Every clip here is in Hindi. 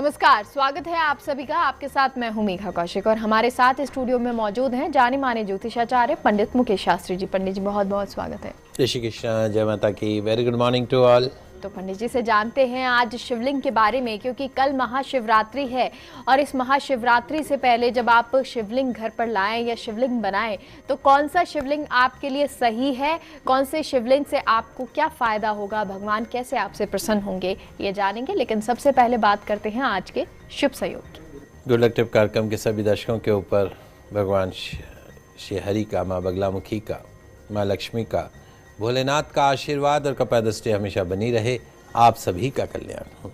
नमस्कार, स्वागत है आप सभी का। आपके साथ मैं हूं मेघा कौशिक और हमारे साथ स्टूडियो में मौजूद हैं जाने माने ज्योतिषाचार्य पंडित मुकेश शास्त्री जी। पंडित जी बहुत बहुत स्वागत है। जय श्री कृष्ण, जय माता की। Very good morning to all. तो पंडित जी से जानते हैं आज शिवलिंग के बारे में, क्योंकि कल महाशिवरात्रि है और इस महाशिवरात्रि से पहले जब आप शिवलिंग घर पर लाएं या शिवलिंग बनाएं तो कौन सा शिवलिंग आपके लिए सही है, कौन से शिवलिंग से आपको क्या फायदा होगा, भगवान कैसे आपसे प्रसन्न होंगे, ये जानेंगे। लेकिन सबसे पहले बात करते हैं आज के शुभ सहयोग की। गुड लक टिप कार्यक्रम के सभी दर्शकों के ऊपर भगवान श्री हरि का, माँ बगलामुखी का, माँ लक्ष्मी का, भोलेनाथ का आशीर्वाद और कृपा दृष्टि हमेशा बनी रहे। आप सभी का कल्याण हो।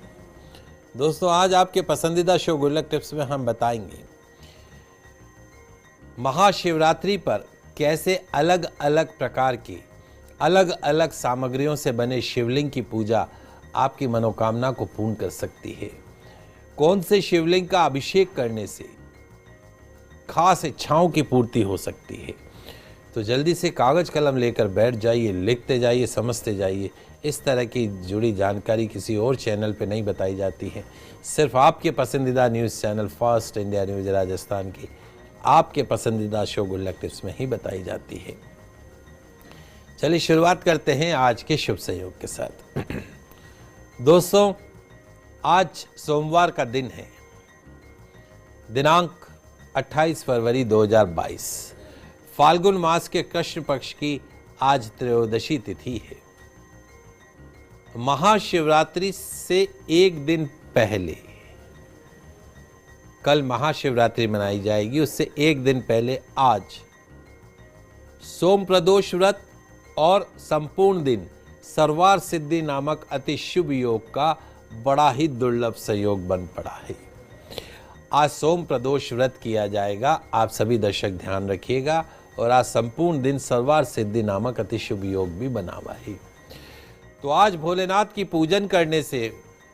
दोस्तों, आज आपके पसंदीदा शो गुड लक टिप्स में हम बताएंगे महाशिवरात्रि पर कैसे अलग अलग प्रकार की अलग अलग सामग्रियों से बने शिवलिंग की पूजा आपकी मनोकामना को पूर्ण कर सकती है। कौन से शिवलिंग का अभिषेक करने से खास इच्छाओं की पूर्ति हो सकती है। तो जल्दी से कागज कलम लेकर बैठ जाइए, लिखते जाइए, समझते जाइए। इस तरह की जुड़ी जानकारी किसी और चैनल पे नहीं बताई जाती है, सिर्फ आपके पसंदीदा news channel first India news Rajasthan की आपके पसंदीदा शो गुड लक टिप्स में ही बताई जाती है। चलिए शुरुआत करते हैं आज के शुभ संयोग के साथ। दोस्तों, आज सोमवार का दिन है, दिनांक 28 फरवरी 2022। फाल्गुन मास के कृष्ण पक्ष की आज त्रयोदशी तिथि है। महाशिवरात्रि से एक दिन पहले, कल महाशिवरात्रि मनाई जाएगी, उससे एक दिन पहले आज सोम प्रदोष व्रत और संपूर्ण दिन सर्वार सिद्धि नामक अति शुभ योग का बड़ा ही दुर्लभ संयोग बन पड़ा है। आज सोम प्रदोष व्रत किया जाएगा, आप सभी दर्शक ध्यान रखिएगा। और आज संपूर्ण दिन सर्वार सिद्धि नामक अति शुभ योग भी बना हुआ है। तो आज भोलेनाथ की पूजन करने से,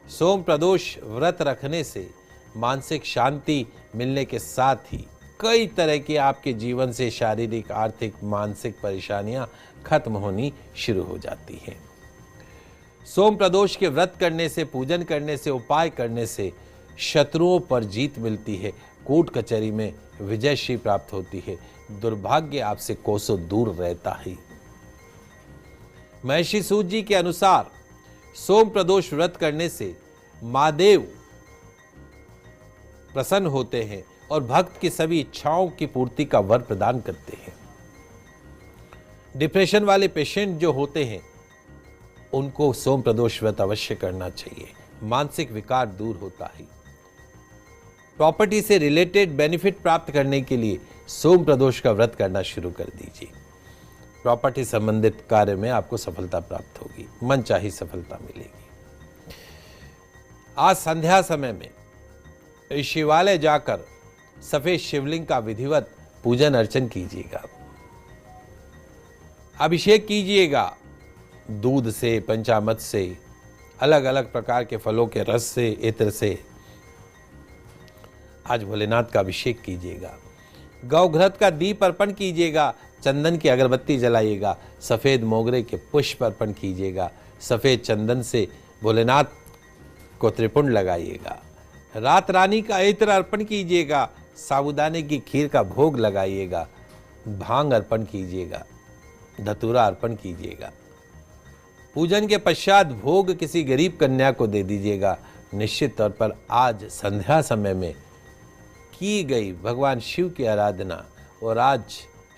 सोम प्रदोष व्रत रखने से मानसिक शांति मिलने के साथ ही कई तरह की आपके जीवन से शारीरिक, आर्थिक, मानसिक परेशानियां खत्म होनी शुरू हो जाती हैं। सोम प्रदोष के व्रत करने से, पूजन करने से, उपाय करने से शत्रुओं पर जीत मिलती है, कोर्ट कचहरी में विजय श्री प्राप्त होती है, दुर्भाग्य आपसे कोसों दूर रहता है। महर्षि सूत जी के अनुसार सोम प्रदोष व्रत करने से महादेव प्रसन्न होते हैं और भक्त की सभी इच्छाओं की पूर्ति का वर प्रदान करते हैं। डिप्रेशन वाले पेशेंट जो होते हैं उनको सोम प्रदोष व्रत अवश्य करना चाहिए, मानसिक विकार दूर होता है। प्रॉपर्टी से रिलेटेड बेनिफिट प्राप्त करने के लिए सोम प्रदोष का व्रत करना शुरू कर दीजिए। प्रॉपर्टी संबंधित कार्य में आपको सफलता प्राप्त होगी, मनचाही सफलता मिलेगी। आज संध्या समय में शिवालय जाकर सफेद शिवलिंग का विधिवत पूजन अर्चन कीजिएगा, अभिषेक कीजिएगा। दूध से, पंचामृत से, अलग अलग प्रकार के फलों के रस से, इत्र से आज भोलेनाथ का अभिषेक कीजिएगा। गौघृत का दीप अर्पण कीजिएगा, चंदन की अगरबत्ती जलाइएगा, सफेद मोगरे के पुष्प अर्पण कीजिएगा, सफेद चंदन से भोलेनाथ को त्रिपुंड लगाइएगा। रात रानी का इत्र अर्पण कीजिएगा, साबूदाने की खीर का भोग लगाइएगा, भांग अर्पण कीजिएगा, धतूरा अर्पण कीजिएगा। पूजन के पश्चात भोग किसी गरीब कन्या को दे दीजिएगा। निश्चित तौर पर आज संध्या समय में की गई भगवान शिव की आराधना और आज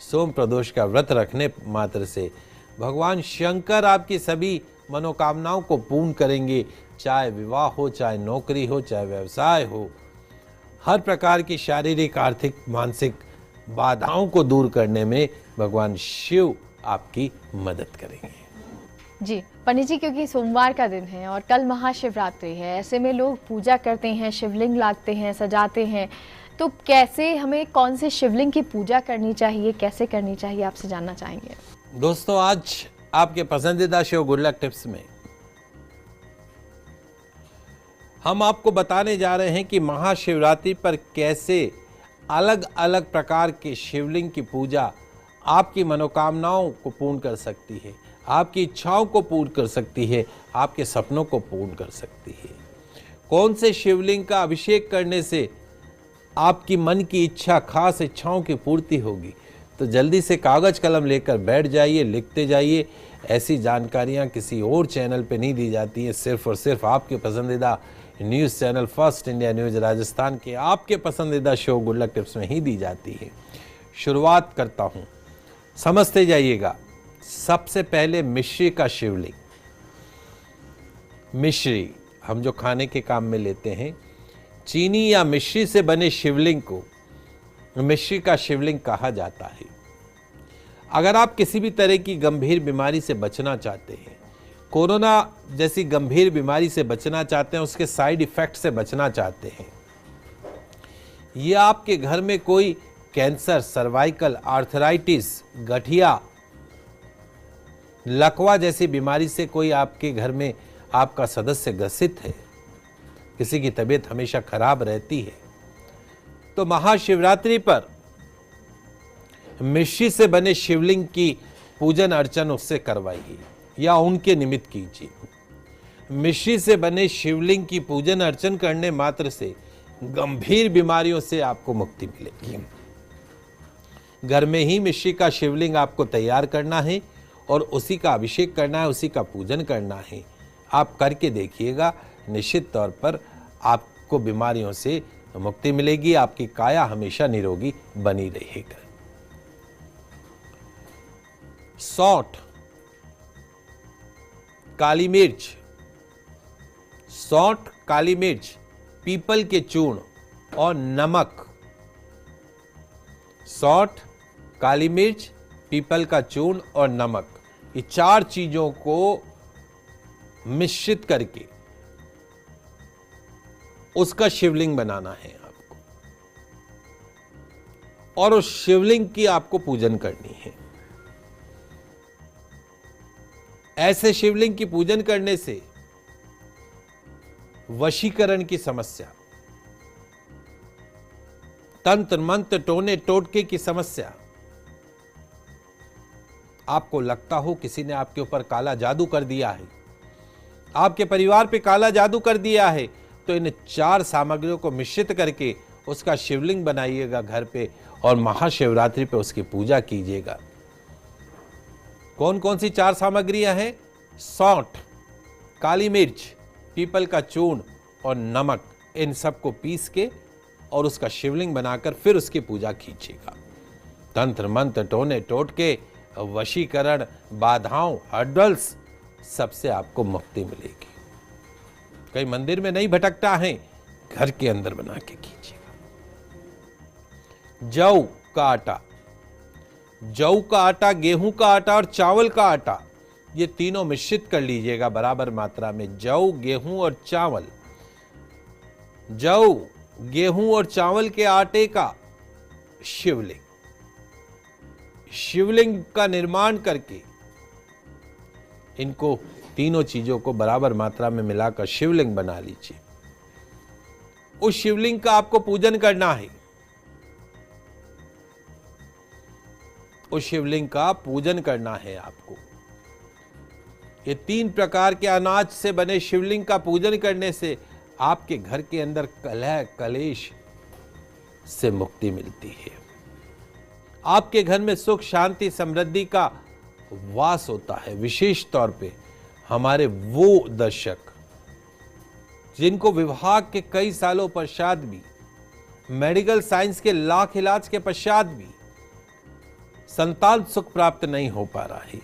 सोम प्रदोष का व्रत रखने मात्र से भगवान शंकर आपकी सभी मनोकामनाओं को पूर्ण करेंगे। चाहे विवाह हो, चाहे नौकरी हो, चाहे व्यवसाय हो, हर प्रकार की शारीरिक, आर्थिक, मानसिक बाधाओं को दूर करने में भगवान शिव आपकी मदद करेंगे। जी पंडित जी, क्योंकि सोमवार का दिन है और कल महाशिवरात्रि है, ऐसे में लोग पूजा करते हैं, शिवलिंग लाते हैं, सजाते हैं, तो कैसे हमें कौन से शिवलिंग की पूजा करनी चाहिए, कैसे करनी चाहिए, आपसे जानना चाहेंगे। दोस्तों, आज आपके पसंदीदा शो गुड लक टिप्स में हम आपको बताने जा रहे हैं कि महाशिवरात्रि पर कैसे अलग अलग प्रकार के शिवलिंग की पूजा आपकी मनोकामनाओं को पूर्ण कर सकती है, आपकी इच्छाओं को पूर्ण कर सकती है, आपके सपनों को पूर्ण कर सकती है। कौन से शिवलिंग का अभिषेक करने से आपकी मन की इच्छा, खास इच्छाओं की पूर्ति होगी। तो जल्दी से कागज कलम लेकर बैठ जाइए, लिखते जाइए। ऐसी जानकारियां किसी और चैनल पे नहीं दी जाती है, सिर्फ और सिर्फ आपके पसंदीदा news channel first India news Rajasthan के आपके पसंदीदा शो गुड लक टिप्स में ही दी जाती है। शुरुआत करता हूँ, समझते जाइएगा। सबसे पहले मिश्री का शिवलिंग। मिश्री हम जो खाने के काम में लेते हैं, चीनी या मिश्री से बने शिवलिंग को मिश्री का शिवलिंग कहा जाता है। अगर आप किसी भी तरह की गंभीर बीमारी से बचना चाहते हैं, कोरोना जैसी गंभीर बीमारी से बचना चाहते हैं, उसके साइड इफेक्ट से बचना चाहते हैं, या आपके घर में कोई कैंसर, सर्वाइकल, आर्थराइटिस, गठिया, लकवा जैसी बीमारी से कोई आपके घर में आपका सदस्य ग्रसित है, किसी की तबीयत हमेशा खराब रहती है, तो महाशिवरात्रि पर मिश्री से बने शिवलिंग की पूजन अर्चन उससे करवाइए या उनके निमित्त कीजिए। मिश्री से बने शिवलिंग की पूजन अर्चन करने मात्र से गंभीर बीमारियों से आपको मुक्ति मिलेगी। घर में ही मिश्री का शिवलिंग आपको तैयार करना है और उसी का अभिषेक करना है, उसी का पूजन करना है। आप करके देखिएगा, निश्चित तौर पर आपको बीमारियों से मुक्ति मिलेगी, आपकी काया हमेशा निरोगी बनी रहेगी। सौंठ, काली मिर्च, सौंठ, काली मिर्च, पीपल के चूर्ण और नमक। सौंठ, काली मिर्च, पीपल का चूर्ण और नमक, ये 4 चीजों को मिश्रित करके उसका शिवलिंग बनाना है आपको, और उस शिवलिंग की आपको पूजन करनी है। ऐसे शिवलिंग की पूजन करने से वशीकरण की समस्या, तंत्र मंत्र, टोने टोटके की समस्या, आपको लगता हो किसी ने आपके ऊपर काला जादू कर दिया है, आपके परिवार पे काला जादू कर दिया है, तो इन 4 सामग्रियों को मिश्रित करके उसका शिवलिंग बनाइएगा घर पे और महाशिवरात्रि पे उसकी पूजा कीजिएगा। कौन कौन सी 4 सामग्रियां हैं? सौंठ, काली मिर्च, पीपल का चूर्ण और नमक। इन सबको पीस के और उसका शिवलिंग बनाकर फिर उसकी पूजा कीजिएगा। तंत्र मंत्र, टोने टोटके, वशीकरण, बाधाओं, हर्डल्स, सबसे आपको मुक्ति मिलेगी। कई मंदिर में नहीं भटकता है, घर के अंदर बना के कीजिएगा। जौ का आटा, जौ का आटा, गेहूं का आटा और चावल का आटा, ये तीनों मिश्रित कर लीजिएगा बराबर मात्रा में। जौ, गेहूं और चावल। जौ, गेहूं और चावल के आटे का शिवलिंग, शिवलिंग का निर्माण करके इनको तीनों चीजों को बराबर मात्रा में मिलाकर शिवलिंग बना लीजिए। उस शिवलिंग का आपको पूजन करना है। उस शिवलिंग का पूजन करना है आपको। ये 3 प्रकार के अनाज से बने शिवलिंग का पूजन करने से आपके घर के अंदर कलह कलेश से मुक्ति मिलती है। आपके घर में सुख, शांति, समृद्धि का वास होता है। विशेष तौर पे हमारे वो दर्शक जिनको विवाह के कई सालों पश्चात भी, मेडिकल साइंस के लाख इलाज के पश्चात भी संतान सुख प्राप्त नहीं हो पा रहा है,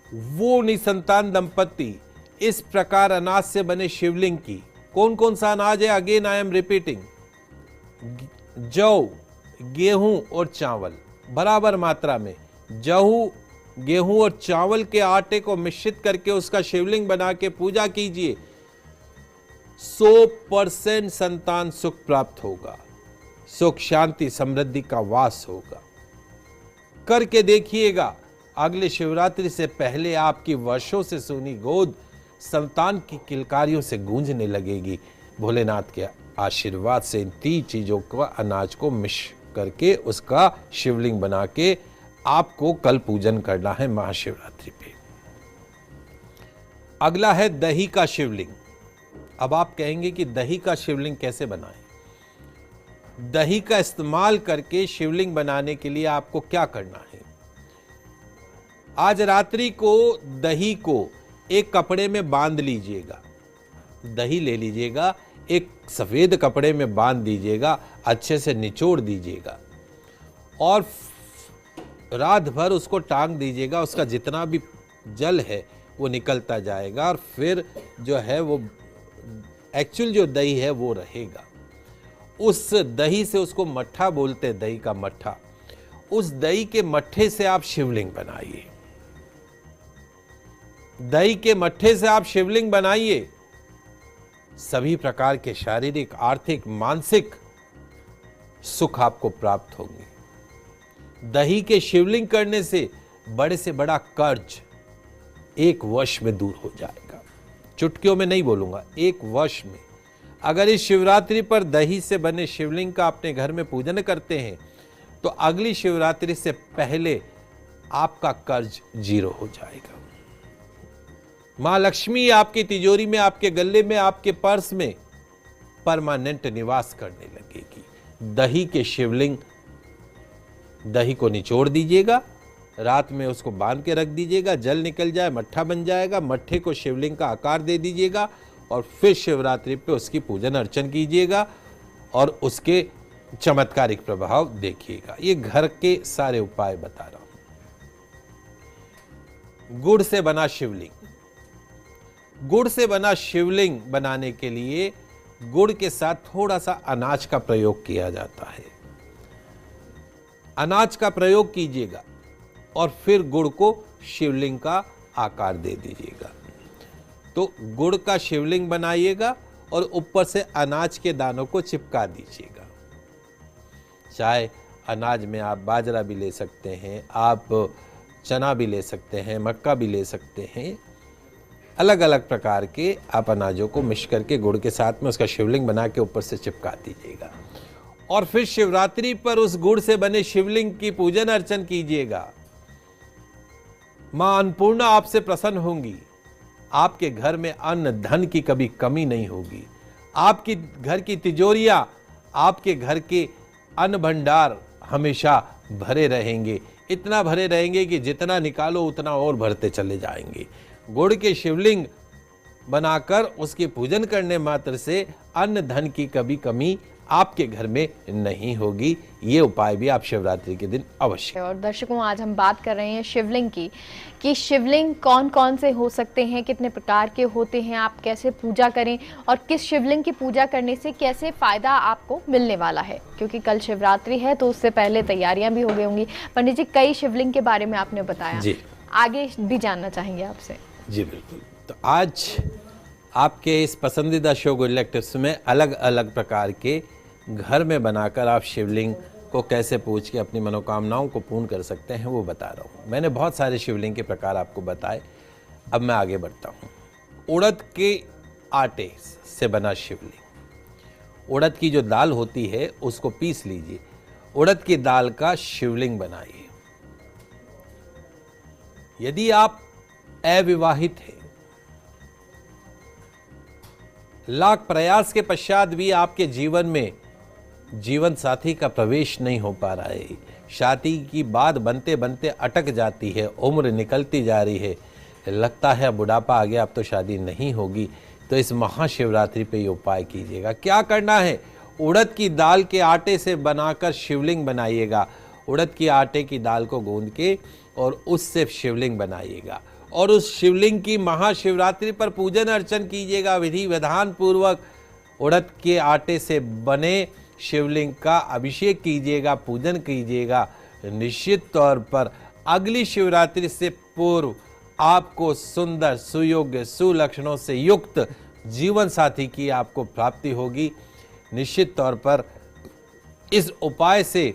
वो निसंतान दंपति इस प्रकार अनाज से बने शिवलिंग की, कौन कौन सा अनाज है? अगेन आई एम रिपीटिंग, जौ, गेहूं और चावल बराबर मात्रा में। जौ, गेहूं और चावल के आटे को मिश्रित करके उसका शिवलिंग बना के पूजा कीजिए। 100% संतान सुख प्राप्त होगा, सुख, शांति, समृद्धि का वास होगा। करके देखिएगा, अगले शिवरात्रि से पहले आपकी वर्षों से सुनी गोद संतान की किलकारियों से गूंजने लगेगी। भोलेनाथ के आशीर्वाद से इन 3 चीजों का अनाज को मिश्र करके उसका शिवलिंग बना के आपको कल पूजन करना है महाशिवरात्रि पे। अगला है दही का शिवलिंग। अब आप कहेंगे कि दही का शिवलिंग कैसे बनाएं? दही का इस्तेमाल करके शिवलिंग बनाने के लिए आपको क्या करना है? आज रात्रि को दही को एक कपड़े में बांध लीजिएगा। दही ले लीजिएगा, एक सफेद कपड़े में बांध दीजिएगा, अच्छे से निचोड़ दीजिएगा और रात भर उसको टांग दीजिएगा। उसका जितना भी जल है वो निकलता जाएगा और फिर जो है वो एक्चुअल जो दही है वो रहेगा। उस दही से, उसको मट्ठा बोलते हैं, दही का मट्ठा, उस दही के मट्ठे से आप शिवलिंग बनाइए। दही के मट्ठे से आप शिवलिंग बनाइए। सभी प्रकार के शारीरिक, आर्थिक, मानसिक सुख आपको प्राप्त होंगे। दही के शिवलिंग करने से बड़े से बड़ा कर्ज एक वर्ष में दूर हो जाएगा। चुटकियों में नहीं बोलूंगा, एक वर्ष में। अगर इस शिवरात्रि पर दही से बने शिवलिंग का अपने घर में पूजन करते हैं तो अगली शिवरात्रि से पहले आपका कर्ज 0 हो जाएगा। मां लक्ष्मी आपकी तिजोरी में, आपके गले में, आपके पर्स में परमानेंट निवास करने लगेगी। दही के शिवलिंग, दही को निचोड़ दीजिएगा, रात में उसको बांध के रख दीजिएगा, जल निकल जाए, मट्ठा बन जाएगा। मट्ठे को शिवलिंग का आकार दे दीजिएगा और फिर शिवरात्रि पे उसकी पूजन अर्चन कीजिएगा और उसके चमत्कारिक प्रभाव देखिएगा। ये घर के सारे उपाय बता रहा हूं। गुड़ से बना शिवलिंग। गुड़ से बना शिवलिंग बनाने के लिए गुड़ के साथ थोड़ा सा अनाज का प्रयोग किया जाता है। अनाज का प्रयोग कीजिएगा और फिर गुड़ को शिवलिंग का आकार दे दीजिएगा। तो गुड़ का शिवलिंग बनाइएगा और ऊपर से अनाज के दानों को चिपका दीजिएगा। चाहे अनाज में आप बाजरा भी ले सकते हैं, आप चना भी ले सकते हैं, मक्का भी ले सकते हैं। अलग अलग प्रकार के आप अनाजों को मिक्स करके गुड़ के साथ में उसका शिवलिंग बना के ऊपर से चिपका दीजिएगा और फिर शिवरात्रि पर उस गुड़ से बने शिवलिंग की पूजन अर्चन कीजिएगा। मां अन्नपूर्णा आपसे प्रसन्न होंगी। आपके घर में अन्न धन की कभी कमी नहीं होगी। आपकी घर की तिजोरियां, आपके घर के अन्न भंडार हमेशा भरे रहेंगे। इतना भरे रहेंगे कि जितना निकालो उतना और भरते चले जाएंगे। गुड़ के शिवलिंग बनाकर उसकी पूजन करने मात्र से अन्न धन की कभी कमी आपके घर में नहीं होगी। ये उपाय भी आप शिवरात्रि के दिन अवश्य। और दर्शकों, आज हम बात कर रहे हैं शिवलिंग की, कि शिवलिंग कौन कौन से हो सकते हैं, कितने प्रकार के होते हैं, आप कैसे पूजा करें और किस शिवलिंग की पूजा करने से कैसे फायदा आपको मिलने वाला है। क्योंकि कल शिवरात्रि है तो उससे पहले तैयारियां भी हो गई होंगी। पंडित जी, कई शिवलिंग के बारे में आपने बताया जी, आगे भी जानना चाहेंगे आपसे। जी बिल्कुल। तो आज आपके इस पसंदीदा शो गुड लक टिप्स में अलग अलग प्रकार के घर में बनाकर आप शिवलिंग को कैसे पूज के अपनी मनोकामनाओं को पूर्ण कर सकते हैं वो बता रहा हूँ। मैंने बहुत सारे शिवलिंग के प्रकार आपको बताए। अब मैं आगे बढ़ता हूँ। उड़द के आटे से बना शिवलिंग। उड़द की जो दाल होती है उसको पीस लीजिए, उड़द की दाल का शिवलिंग बनाइए। यदि आप अविवाहित हैं, लाख प्रयास के पश्चात भी आपके जीवन में जीवन साथी का प्रवेश नहीं हो पा रहा है, शादी की बात बनते बनते अटक जाती है, उम्र निकलती जा रही है, लगता है बुढ़ापा आ गया, अब तो शादी नहीं होगी, तो इस महाशिवरात्रि पे ये उपाय कीजिएगा। क्या करना है? उड़द की दाल के आटे से बनाकर शिवलिंग बनाइएगा। उड़द की आटे की दाल को गूंद के और उससे शिवलिंग बनाइएगा और उस शिवलिंग की महाशिवरात्रि पर पूजन अर्चन कीजिएगा। विधि विधान पूर्वक उड़द के आटे से बने शिवलिंग का अभिषेक कीजिएगा, पूजन कीजिएगा। निश्चित तौर पर अगली शिवरात्रि से पूर्व आपको सुंदर, सुयोग्य, सुलक्षणों से युक्त जीवन साथी की आपको प्राप्ति होगी। निश्चित तौर पर इस उपाय से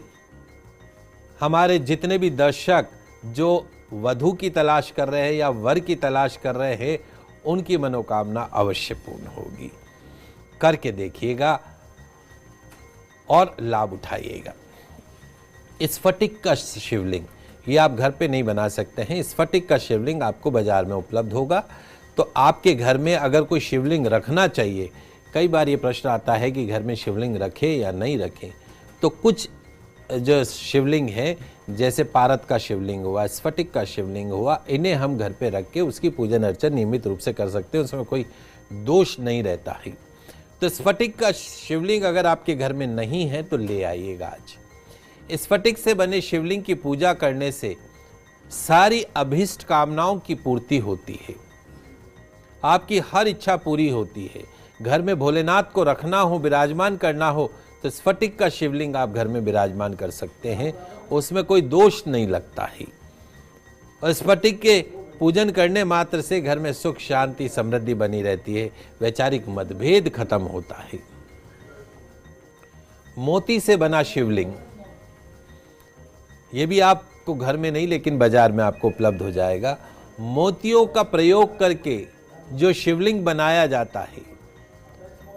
हमारे जितने भी दर्शक जो वधू की तलाश कर रहे हैं या वर की तलाश कर रहे हैं, उनकी मनोकामना अवश्य पूर्ण होगी। करके देखिएगा और लाभ उठाइएगा। स्फटिक का शिवलिंग ये आप घर पे नहीं बना सकते हैं। स्फटिक का शिवलिंग आपको बाजार में उपलब्ध होगा। तो आपके घर में अगर कोई शिवलिंग रखना चाहिए, कई बार ये प्रश्न आता है कि घर में शिवलिंग रखें या नहीं रखें। तो कुछ जो शिवलिंग है, जैसे पारद का शिवलिंग हुआ, स्फटिक का शिवलिंग हुआ, इन्हें हम घर पे रख के उसकी पूजन अर्चन नियमित रूप से कर सकते हैं, उसमें कोई दोष नहीं रहता है। तो स्फटिक का शिवलिंग अगर आपके घर में नहीं है तो ले आइएगा आज। स्फटिक से बने शिवलिंग की पूजा करने से सारी अभीष्ट कामनाओं की पूर्ति होती है, आपकी हर इच्छा पूरी होती है। घर में भोलेनाथ को रखना हो, विराजमान करना हो, तो स्फटिक का शिवलिंग आप घर में विराजमान कर सकते हैं, उसमें कोई दोष नहीं लगता है। और स्फटिक के पूजन करने मात्र से घर में सुख शांति समृद्धि बनी रहती है, वैचारिक मतभेद खत्म होता है। मोती से बना शिवलिंग, यह भी आपको घर में नहीं लेकिन बाजार में आपको उपलब्ध हो जाएगा। मोतियों का प्रयोग करके जो शिवलिंग बनाया जाता है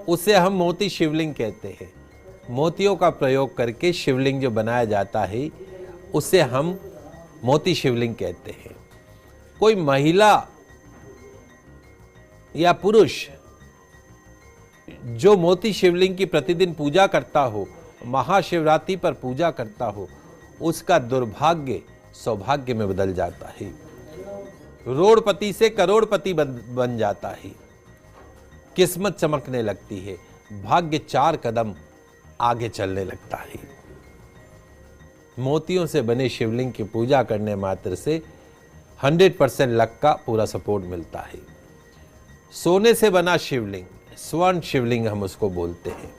उसे हम मोती शिवलिंग कहते हैं। मोतियों का प्रयोग करके शिवलिंग जो बनाया जाता है उसे हम मोती शिवलिंग कहते हैं। कोई महिला या पुरुष जो मोती शिवलिंग की प्रतिदिन पूजा करता हो, महाशिवरात्रि पर पूजा करता हो, उसका दुर्भाग्य सौभाग्य में बदल जाता है, रोड़पति से करोड़पति बन जाता है, किस्मत चमकने लगती है, भाग्य 4 कदम आगे चलने लगता है। मोतियों से बने शिवलिंग की पूजा करने मात्र से 100% लक का पूरा सपोर्ट मिलता है। सोने से बना शिवलिंग, स्वर्ण शिवलिंग हम उसको बोलते हैं।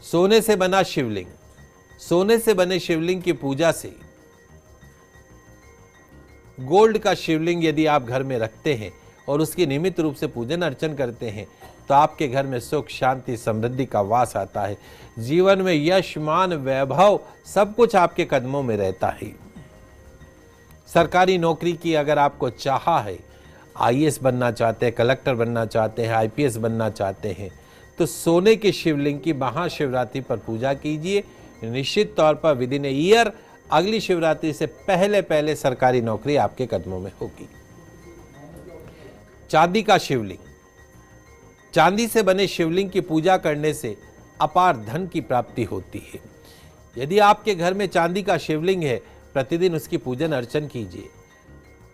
सोने से बना शिवलिंग, सोने से बने शिवलिंग की पूजा से, गोल्ड का शिवलिंग यदि आप घर में रखते हैं और उसकी नियमित रूप से पूजन अर्चन करते हैं तो आपके घर में सुख शांति समृद्धि का वास आता है। जीवन में यश मान वैभव सब कुछ आपके कदमों में रहता है। सरकारी नौकरी की अगर आपको चाह है, आईएएस बनना चाहते हैं, कलेक्टर बनना चाहते हैं, आईपीएस बनना चाहते हैं, तो सोने के शिवलिंग की महाशिवरात्रि पर पूजा कीजिए। निश्चित तौर पर विद इन ए ईयर अगली शिवरात्रि से पहले पहले सरकारी नौकरी आपके कदमों में होगी। चांदी का शिवलिंग, चांदी से बने शिवलिंग की पूजा करने से अपार धन की प्राप्ति होती है। यदि आपके घर में चांदी का शिवलिंग है, प्रतिदिन उसकी पूजन अर्चन कीजिए।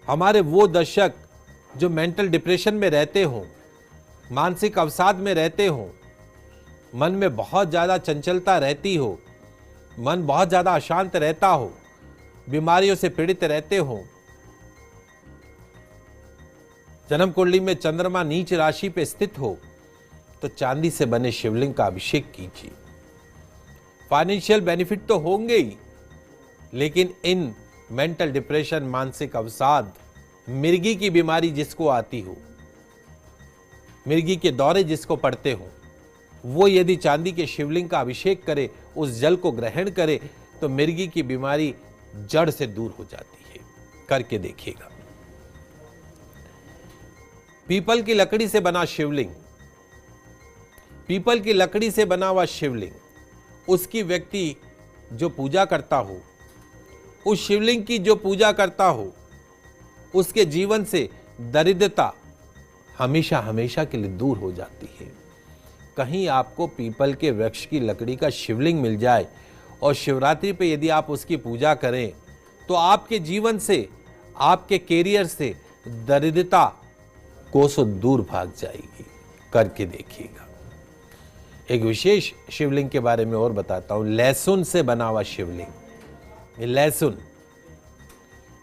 हमारे वो दर्शक जो मेंटल डिप्रेशन में रहते हो, मानसिक अवसाद में रहते हो, मन में बहुत ज़्यादा चंचलता रहती हो, मन बहुत ज़्यादा अशांत रहता हो, बीमारियों से पीड़ित रहते हो, जन्म कुंडली में चंद्रमा नीच राशि पे स्थित हो, तो चांदी से बने शिवलिंग का अभिषेक कीजिए। फाइनेंशियल बेनिफिट तो होंगे ही, लेकिन इन मेंटल डिप्रेशन, मानसिक अवसाद, मिर्गी की बीमारी जिसको आती हो, मिर्गी के दौरे जिसको पड़ते हो, वो यदि चांदी के शिवलिंग का अभिषेक करे, उस जल को ग्रहण करे, तो मिर्गी की बीमारी जड़ से दूर हो जाती है। करके देखिएगा। पीपल की लकड़ी से बना शिवलिंग, पीपल की लकड़ी से बना हुआ शिवलिंग, उसकी व्यक्ति जो पूजा करता हो, उस शिवलिंग की जो पूजा करता हो, उसके जीवन से दरिद्रता हमेशा हमेशा के लिए दूर हो जाती है। कहीं आपको पीपल के वृक्ष की लकड़ी का शिवलिंग मिल जाए और शिवरात्रि पे यदि आप उसकी पूजा करें, तो आपके जीवन से, आपके कैरियर से दरिद्रता कोसों दूर भाग जाएगी। करके देखिएगा। एक विशेष शिवलिंग के बारे में और बताता हूं। लहसुन से बना हुआ शिवलिंग,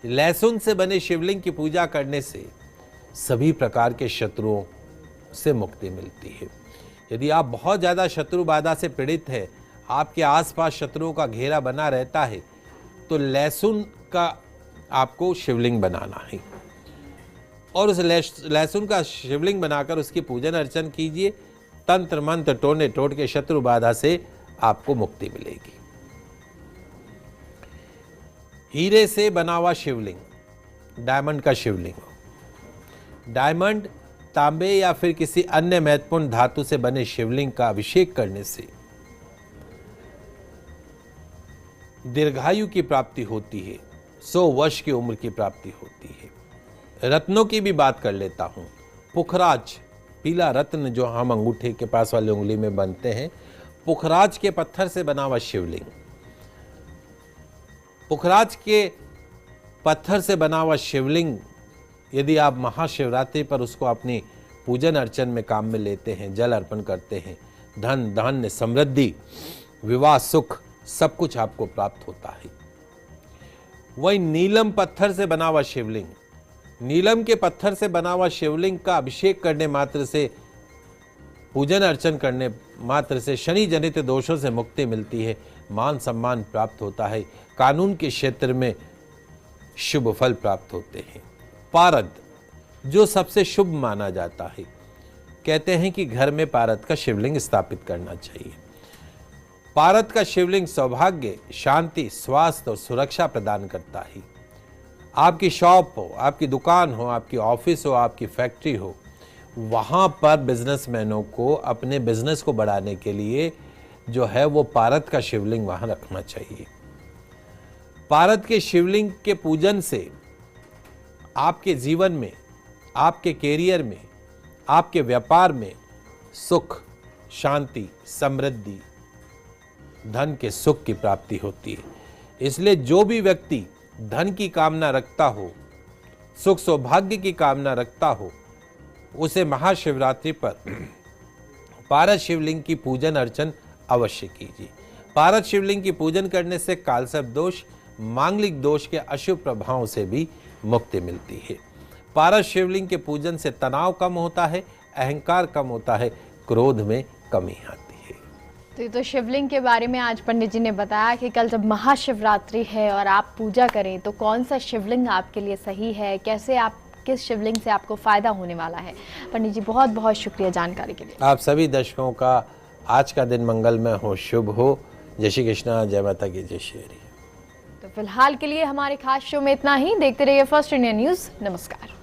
लहसुन से बने शिवलिंग की पूजा करने से सभी प्रकार के शत्रुओं से मुक्ति मिलती है। यदि आप बहुत ज़्यादा शत्रु बाधा से पीड़ित हैं, आपके आसपास शत्रुओं का घेरा बना रहता है, तो लहसुन का आपको शिवलिंग बनाना है और उस लहसुन का शिवलिंग बनाकर उसकी पूजन अर्चन कीजिए। तंत्र मंत्र टोने टोट के शत्रु बाधा से आपको मुक्ति मिलेगी। हीरे से बना हुआ शिवलिंग, डायमंड का शिवलिंग हो, डायमंड, तांबे या फिर किसी अन्य महत्वपूर्ण धातु से बने शिवलिंग का अभिषेक करने से दीर्घायु की प्राप्ति होती है, 100 वर्ष की उम्र की प्राप्ति होती है। रत्नों की भी बात कर लेता हूं। पुखराज, पीला रत्न जो हम अंगूठे के पास वाली उंगली में बनते हैं, पुखराज के पत्थर से बना हुआ शिवलिंग, पुखराज के पत्थर से बना हुआ शिवलिंग यदि आप महाशिवरात्रि पर उसको अपनी पूजन अर्चन में काम में लेते हैं, जल अर्पण करते हैं, धन धान्य समृद्धि विवाह सुख सब कुछ आपको प्राप्त होता है। वही नीलम पत्थर से बना हुआ शिवलिंग, नीलम के पत्थर से बना हुआ शिवलिंग का अभिषेक करने मात्र से, पूजन अर्चन करने मात्र से शनि जनित दोषों से मुक्ति मिलती है, मान सम्मान प्राप्त होता है, कानून के क्षेत्र में शुभ फल प्राप्त होते हैं। पारद जो सबसे शुभ माना जाता है, कहते हैं कि घर में पारद का शिवलिंग स्थापित करना चाहिए। पारद का शिवलिंग सौभाग्य, शांति, स्वास्थ्य और सुरक्षा प्रदान करता है। आपकी शॉप हो, आपकी दुकान हो, आपकी ऑफिस हो, आपकी फैक्ट्री हो, वहां पर बिजनेसमैनों को अपने बिजनेस को बढ़ाने के लिए जो है वो पारद का शिवलिंग वहां रखना चाहिए। पारद के शिवलिंग के पूजन से आपके जीवन में, आपके कैरियर में, आपके व्यापार में सुख, शांति, समृद्धि, धन के सुख की प्राप्ति होती है। इसलिए जो भी व्यक्ति धन की कामना रखता हो, सुख सौभाग्य की कामना रखता हो, उसे महाशिवरात्रि पर पारद शिवलिंग की पूजन अर्चन अवश्य कीजिए। पारद शिवलिंग की पूजन करने से कालसर्प दोष, मांगलिक दोष के अशुभ प्रभावों से भी मुक्ति मिलती है। पारद शिवलिंग के पूजन से तनाव कम होता है, अहंकार कम होता है, क्रोध में कमी आती है। तो ये तो शिवलिंग के बारे में आज पंडित जी ने बताया कि कल जब महाशिवरात्रि है और आप पूजा करें तो कौन सा शिवलिंग आपके लिए सही है, कैसे आप किस शिवलिंग से आपको फायदा होने वाला है। पंडित जी बहुत बहुत शुक्रिया जानकारी के लिए। आप सभी दर्शकों का आज का दिन मंगलमय हो, शुभ हो। जय श्री कृष्णा, जय माता की, जय श्री हरि। तो फिलहाल के लिए हमारे खास शो में इतना ही। देखते रहिए फर्स्ट इंडिया न्यूज़। नमस्कार।